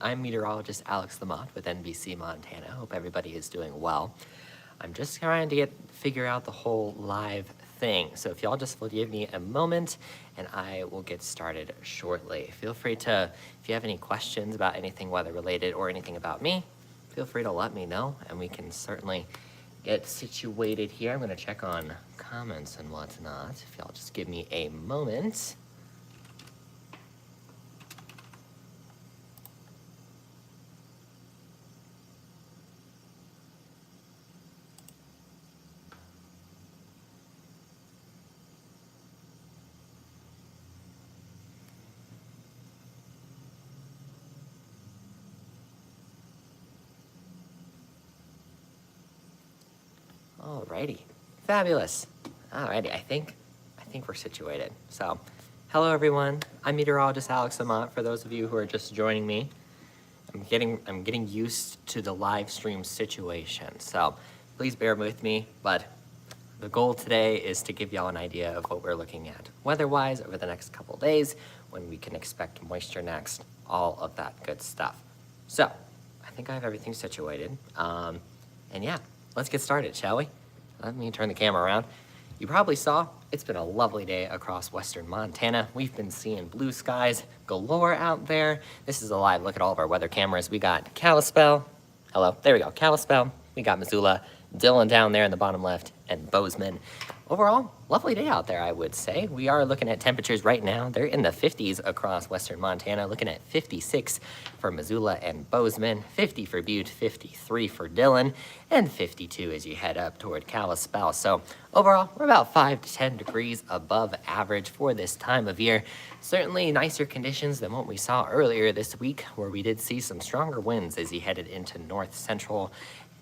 I'm meteorologist Alex Lamont with NBC Montana. Hope everybody is doing well. I'm just trying to figure out the whole live thing. So if y'all just will give me a moment and I will get started shortly. Feel free to, if you have any questions about anything weather related or anything about me, feel free to let me know and we can certainly get situated here. I'm gonna check on comments and whatnot. If y'all just give me a moment. Alrighty, fabulous. Alrighty, I think we're situated. So, hello everyone. I'm meteorologist Alex Lamont. For those of you who are just joining me, I'm getting used to the live stream situation. So, please bear with me. But the goal today is to give y'all an idea of what we're looking at weather-wise over the next couple days, when we can expect moisture next, all of that good stuff. So, I think I have everything situated. And yeah, let's get started, shall we? Let me turn the camera around. You probably saw, it's been a lovely day across western Montana. We've been seeing blue skies galore out there. This is a live look at all of our weather cameras. We got Kalispell, hello, there we go, Kalispell. We got Missoula, Dillon down there in the bottom left, and Bozeman. Overall, lovely day out there, I would say. We are looking at temperatures right now. They're in the 50s across western Montana, looking at 56 for Missoula and Bozeman, 50 for Butte, 53 for Dillon, and 52 as you head up toward Kalispell. So overall, we're about 5 to 10 degrees above average for this time of year. Certainly nicer conditions than what we saw earlier this week, where we did see some stronger winds as you headed into north central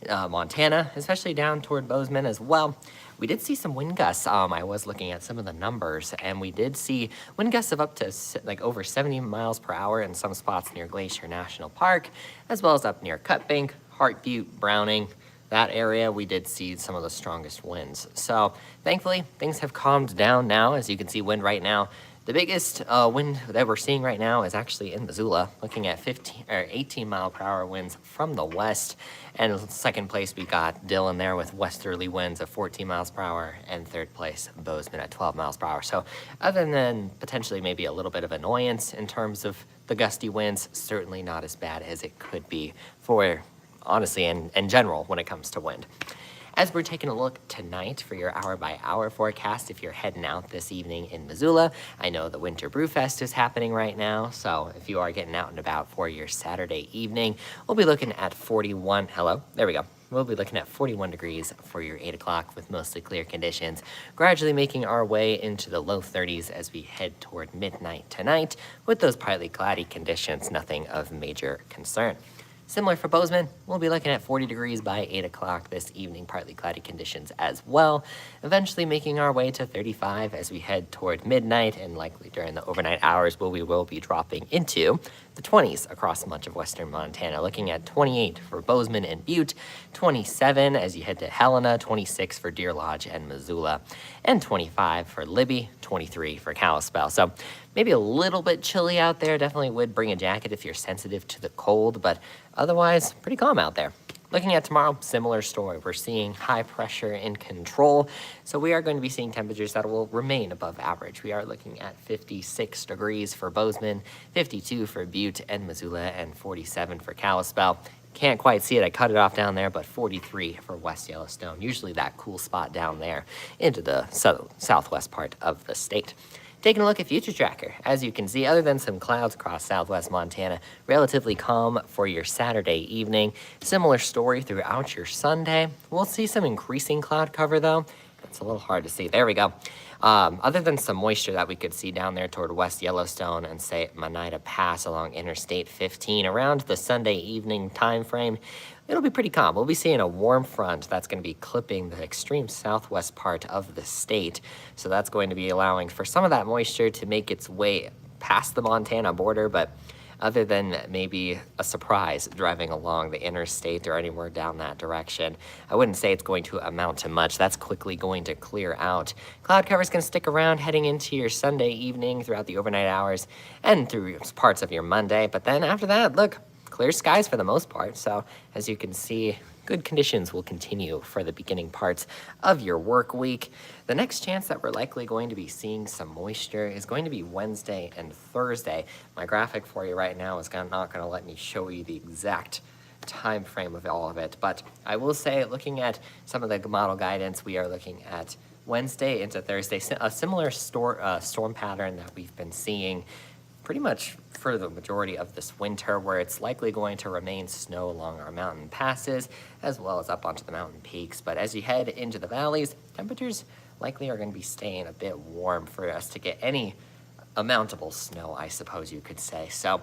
Montana, especially down toward Bozeman as well. We did see some wind gusts. I was looking at some of the numbers, and we did see wind gusts of up to like over 70 miles per hour in some spots near Glacier National Park, as well as up near Cut Bank, Hart Butte, Browning. That area, we did see some of the strongest winds. So thankfully, things have calmed down now. As you can see, wind right now. The biggest wind that we're seeing right now is actually in Missoula, looking at 18 mile per hour winds from the west. And in second place, we got Dillon there with westerly winds of 14 miles per hour, and third place, Bozeman at 12 miles per hour. So other than potentially maybe a little bit of annoyance in terms of the gusty winds, certainly not as bad as it could be for, honestly, in general when it comes to wind. As we're taking a look tonight for your hour-by-hour forecast, if you're heading out this evening in Missoula, I know the Winter Brewfest is happening right now, so if you are getting out and about for your Saturday evening, we'll be looking at 41, hello, there we go. We'll be looking at 41 degrees for your 8 o'clock with mostly clear conditions, gradually making our way into the low 30s as we head toward midnight tonight. With those partly cloudy conditions, nothing of major concern. Similar for Bozeman, we'll be looking at 40 degrees by 8 o'clock this evening, partly cloudy conditions as well. Eventually making our way to 35 as we head toward midnight, and likely during the overnight hours we will be dropping into the 20s across much of western Montana, looking at 28 for Bozeman and Butte, 27 as you head to Helena, 26 for Deer Lodge and Missoula, and 25 for Libby, 23 for Kalispell. So maybe a little bit chilly out there. Definitely would bring a jacket if you're sensitive to the cold, but otherwise pretty calm out there. Looking at tomorrow, similar story. We're seeing high pressure in control, so we are going to be seeing temperatures that will remain above average. We are looking at 56 degrees for Bozeman, 52 for Butte and Missoula, and 47 for Kalispell. Can't quite see it, I cut it off down there, but 43 for West Yellowstone. Usually that cool spot down there into the southwest part of the state. Taking a look at Future Tracker, as you can see, other than some clouds across southwest Montana, relatively calm for your Saturday evening. Similar story throughout your Sunday. We'll see some increasing cloud cover though. It's a little hard to see. There we go. Other than some moisture that we could see down there toward West Yellowstone and say Monida Pass along Interstate 15 around the Sunday evening time frame, it'll be pretty calm. We'll be seeing a warm front that's going to be clipping the extreme southwest part of the state. So that's going to be allowing for some of that moisture to make its way past the Montana border, but other than maybe a surprise driving along the interstate or anywhere down that direction, I wouldn't say it's going to amount to much. That's quickly going to clear out. Cloud cover's going to stick around heading into your Sunday evening throughout the overnight hours and through parts of your Monday. But then after that, look, clear skies for the most part. So as you can see, good conditions will continue for the beginning parts of your work week. The next chance that we're likely going to be seeing some moisture is going to be Wednesday and Thursday. My graphic for you right now is not going to let me show you the exact time frame of all of it, but I will say, looking at some of the model guidance, we are looking at Wednesday into Thursday, a similar storm pattern that we've been seeing pretty much for the majority of this winter, where it's likely going to remain snow along our mountain passes as well as up onto the mountain peaks. But as you head into the valleys, temperatures likely are going to be staying a bit warm for us to get any amountable snow, I suppose you could say. So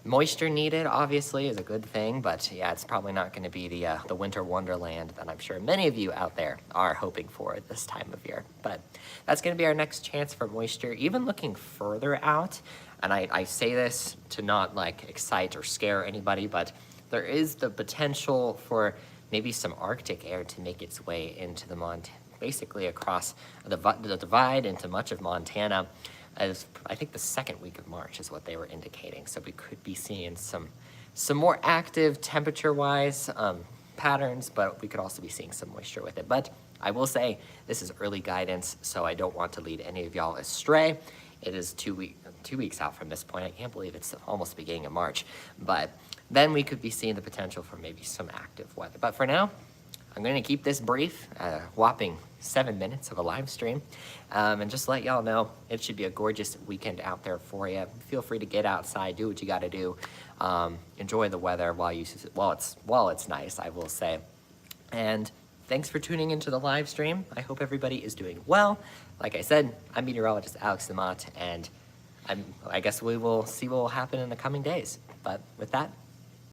moisture needed, obviously, is a good thing, but yeah, it's probably not going to be the winter wonderland that I'm sure many of you out there are hoping for at this time of year. But that's going to be our next chance for moisture. Even looking further out, and I say this to not like excite or scare anybody, but there is the potential for maybe some Arctic air to make its way into the basically across the divide into much of Montana, as I think the second week of March is what they were indicating. So we could be seeing some more active temperature-wise patterns, but we could also be seeing some moisture with it. But I will say this is early guidance, so I don't want to lead any of y'all astray. It is 2 weeks out from this point. I can't believe it's almost the beginning of March, but then we could be seeing the potential for maybe some active weather. But for now, I'm going to keep this brief, whopping 7 minutes of a live stream, and just let y'all know it should be a gorgeous weekend out there for you. Feel free to get outside, do what you got to do, enjoy the weather while it's nice, I will say. And thanks for tuning into the live stream. I hope everybody is doing well. Like I said, I'm meteorologist Alex Demott, and I guess we will see what will happen in the coming days. But with that,